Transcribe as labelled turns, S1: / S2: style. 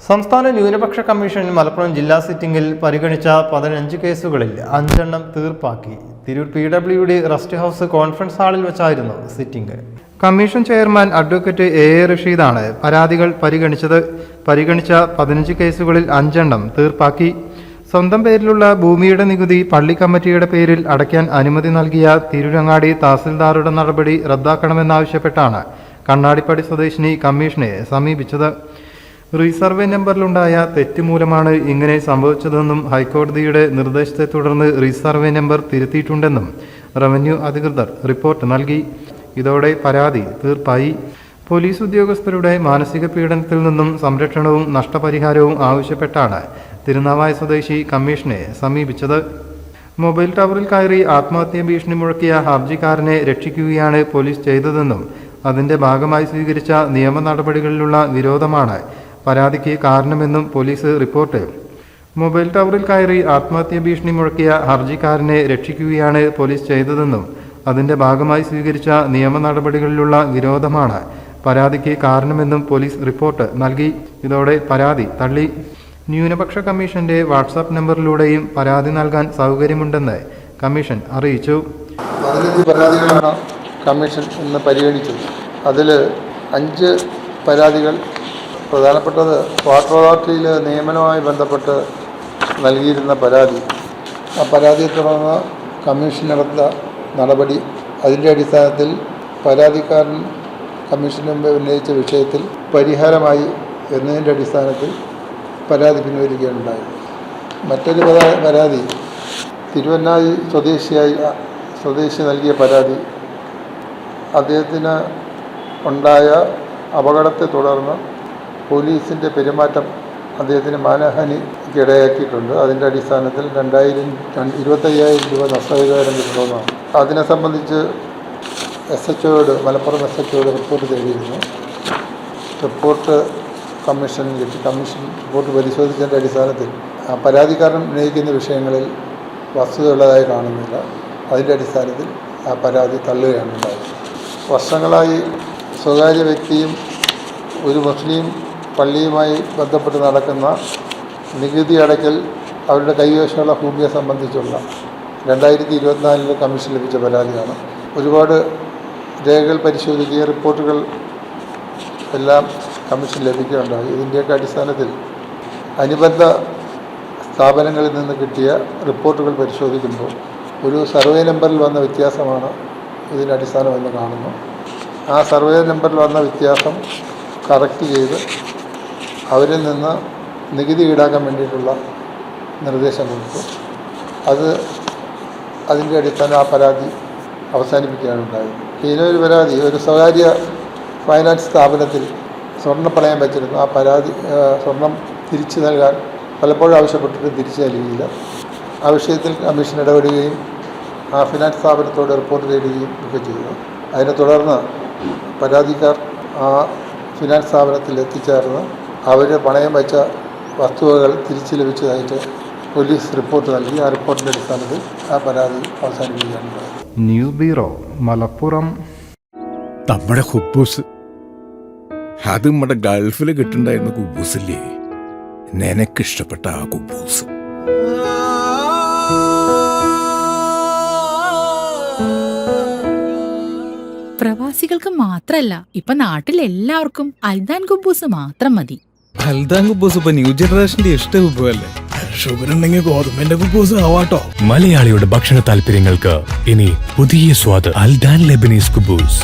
S1: സംസ്ഥാന ന്യൂനപക്ഷ കമ്മീഷൻ മലപ്പുറം ജില്ലാ സിറ്റിംഗിൽ പരിഗണിച്ച 15 കേസുകളിൽ 5 എണ്ണം തീർപ്പാക്കി. Tirur PWD rest house conference ഹാളിൽ വെച്ചായിരുന്നു sitting. Commission chairman advocate A റഷീദാണ് പരാതികൾ പരിഗണിച്ച 15 കേസുകളിൽ 5 എണ്ണം തീർപ്പാക്കി. സ്വന്തം പേരിലുള്ള ഭൂമിയുടെ നികുതി പള്ളി കമ്മിറ്റിയുടെ പേരിൽ അടയ്ക്കാൻ അനുമതി നൽകിയ തിരൂരങ്ങാടി തഹസിൽദാറുടെ നടപടി റദ്ദാക്കണമെന്നാവശ്യപ്പെട്ടാണ് കണ്ണാടിപ്പടി സ്വദേശിനി കമ്മീഷനെ സമീപിച്ചത്. റീസർവേ നമ്പറിലുണ്ടായ തെറ്റ് മൂലമാണ് ഇങ്ങനെ സംഭവിച്ചതെന്നും ഹൈക്കോടതിയുടെ നിർദ്ദേശത്തെ തുടർന്ന് റീസർവേ നമ്പർ തിരുത്തിയിട്ടുണ്ടെന്നും റവന്യൂ അധികൃതർ റിപ്പോർട്ട് നൽകി. ഇതോടെ പരാതി തീർപ്പായി. പോലീസ് ഉദ്യോഗസ്ഥരുടെ മാനസിക പീഡനത്തിൽ നിന്നും സംരക്ഷണവും നഷ്ടപരിഹാരവും ആവശ്യപ്പെട്ടാണ് തിരുനാവായ സ്വദേശി കമ്മീഷനെ സമീപിച്ചത്. മൊബൈൽ ടവറിൽ കയറി ആത്മഹത്യാ ഭീഷണി മുഴക്കിയ ഹർജിക്കാരനെ രക്ഷിക്കുകയാണ് പോലീസ് ചെയ്തതെന്നും അതിന്റെ ഭാഗമായി സ്വീകരിച്ച നിയമ നടപടികളിലുള്ള വിരോധമാണ് പരാതിക്ക് കാരണമെന്നും പോലീസ് റിപ്പോർട്ട്. മൊബൈൽ ടവറിൽ കയറി ആത്മഹത്യാ ഭീഷണി മുഴക്കിയ ഹർജിക്കാരനെ രക്ഷിക്കുകയാണ് പോലീസ് ചെയ്തതെന്നും അതിന്റെ ഭാഗമായി സ്വീകരിച്ച നിയമ നടപടികളിലുള്ള വിരോധമാണ് പരാതിക്ക് കാരണമെന്നും പോലീസ് റിപ്പോർട്ട് നൽകി. ഇതോടെ പരാതി തള്ളി. ന്യൂനപക്ഷ കമ്മീഷന്റെ വാട്സാപ്പ് നമ്പറിലൂടെയും പരാതി നൽകാൻ സൗകര്യമുണ്ടെന്ന് കമ്മീഷൻ അറിയിച്ചു.
S2: 15 പരാതികളാണ് കമ്മീഷൻ ഇന്ന് പരിഗണിച്ചത്. അതിൽ 5 പരാതികൾ പ്രധാനപ്പെട്ടത് വാട്ടർ അതോറിറ്റിയിൽ നിയമനവുമായി ബന്ധപ്പെട്ട് നൽകിയിരുന്ന പരാതി. ആ പരാതിയെ തുടർന്ന് കമ്മീഷൻ നടത്തിയ നടപടി, അതിൻ്റെ അടിസ്ഥാനത്തിൽ പരാതിക്കാരൻ കമ്മീഷന് മുമ്പ് ഉന്നയിച്ച വിഷയത്തിൽ പരിഹാരമായി എന്നതിൻ്റെ അടിസ്ഥാനത്തിൽ പരാതി പിൻവലിക്കുകയുണ്ടായി. മറ്റൊരു പരാതി തിരുവന്നായി സ്വദേശി നൽകിയ പരാതി. അദ്ദേഹത്തിന് ഉണ്ടായ അപകടത്തെ തുടർന്ന് പോലീസിൻ്റെ പെരുമാറ്റം അദ്ദേഹത്തിന് മാനഹാനിക്ക് ഇടയാക്കിയിട്ടുണ്ട്. അതിൻ്റെ അടിസ്ഥാനത്തിൽ 25,000 രൂപ നഷ്ടപരിഹാരം കിട്ടണമെന്നാണ്. അതിനെ സംബന്ധിച്ച് മലപ്പുറം SHO റിപ്പോർട്ട് തേടിയിരുന്നു. റിപ്പോർട്ട് കമ്മീഷന് കിട്ടി. കമ്മീഷൻ റിപ്പോർട്ട് പരിശോധിച്ചതിൻ്റെ അടിസ്ഥാനത്തിൽ പരാതിക്കാരൻ ഉന്നയിക്കുന്ന വിഷയങ്ങളിൽ വസ്തുതയുള്ളതായി കാണുന്നില്ല. അതിൻ്റെ അടിസ്ഥാനത്തിൽ ആ പരാതി തള്ളുകയാണ് ഉണ്ടായത്. വർഷങ്ങളായി സ്വകാര്യ വ്യക്തിയും ഒരു മുസ്ലിം പള്ളിയുമായി ബന്ധപ്പെട്ട് നടക്കുന്ന നികുതി അടയ്ക്കൽ അവരുടെ കൈവശമുള്ള ഭൂമിയെ സംബന്ധിച്ചുള്ള 2024 കമ്മീഷൻ ലഭിച്ച പരാതിയാണ്. ഒരുപാട് രേഖകൾ പരിശോധിക്കുകയും റിപ്പോർട്ടുകൾ എല്ലാം കമ്മീഷൻ ലഭിക്കുകയുണ്ടായി. ഇതിൻ്റെയൊക്കെ അടിസ്ഥാനത്തിൽ അനുബന്ധ സ്ഥാപനങ്ങളിൽ നിന്ന് കിട്ടിയ റിപ്പോർട്ടുകൾ പരിശോധിക്കുമ്പോൾ ഒരു സർവേ നമ്പറിൽ വന്ന വ്യത്യാസമാണ് ഇതിന് അടിസ്ഥാനമെന്ന് കാണുന്നു. ആ സർവേ നമ്പറിൽ വന്ന വ്യത്യാസം കറക്റ്റ് ചെയ്ത് അവരിൽ നിന്ന് നികുതി ഈടാക്കാൻ വേണ്ടിയിട്ടുള്ള നിർദ്ദേശം കൊടുത്തു. അതിൻ്റെ അടിസ്ഥാനം ആ പരാതി അവസാനിപ്പിക്കുകയാണ് ഉണ്ടായത്. പിന്നെ ഒരു പരാതി, ഒരു സ്വകാര്യ ഫൈനാൻസ് സ്ഥാപനത്തിൽ സ്വർണ്ണം പണയം വെച്ചിരുന്നു. ആ പരാതി സ്വർണം തിരിച്ചു നൽകാൻ പലപ്പോഴും ആവശ്യപ്പെട്ടിട്ട് തിരിച്ചു നൽകിയില്ല. ആ വിഷയത്തിൽ കമ്മീഷൻ ഇടപെടുകയും ആ ഫിനാൻസ് സ്ഥാപനത്തോട് റിപ്പോർട്ട് തേടുകയും ഒക്കെ ചെയ്തു. അതിനെ തുടർന്ന് പരാതിക്കാർ ആ ഫിനാൻസ് സ്ഥാപനത്തിൽ എത്തിച്ചേർന്ന് അവർ പണയം വെച്ച വസ്തുവകൾ തിരിച്ചു ലഭിച്ചതായിട്ട് പോലീസ് റിപ്പോർട്ട് നൽകി. ആ റിപ്പോർട്ടിൻ്റെ അടിസ്ഥാനത്തിൽ ആ പരാതി അവസാനിപ്പിക്കുകയാണ്.
S1: News bureau, Malappuram.
S3: നമ്മുടെ കുബൂസ്, അത് നമ്മുടെ ഗൾഫിൽ കിട്ടുണ്ടായിരുന്ന കുബൂസില്ലേ, നിനക്കിഷ്ടപ്പെട്ട ആ കുബൂസ്.
S4: പ്രവാസികൾക്ക് മാത്രല്ല, ഇപ്പൊ നാട്ടിൽ എല്ലാവർക്കും അൽദാൻ കുബൂസ് മാത്രം മതി.
S5: അൽദാൻ കുബൂസ് ഇപ്പൊ ന്യൂ ജനറേഷന്റെ ഇഷ്ട കുബുവല്ലേ.
S6: ഷുഗർ ഉണ്ടെങ്കിൽ ഗോതമ്പിന്റെ കുബൂസ് ആവാട്ടോ.
S7: മലയാളിയുടെ ഭക്ഷണ താല്പര്യങ്ങൾക്ക് ഇനി പുതിയ സ്വാദ്. അൽദാൻ ലെബനീസ് കുബൂസ്.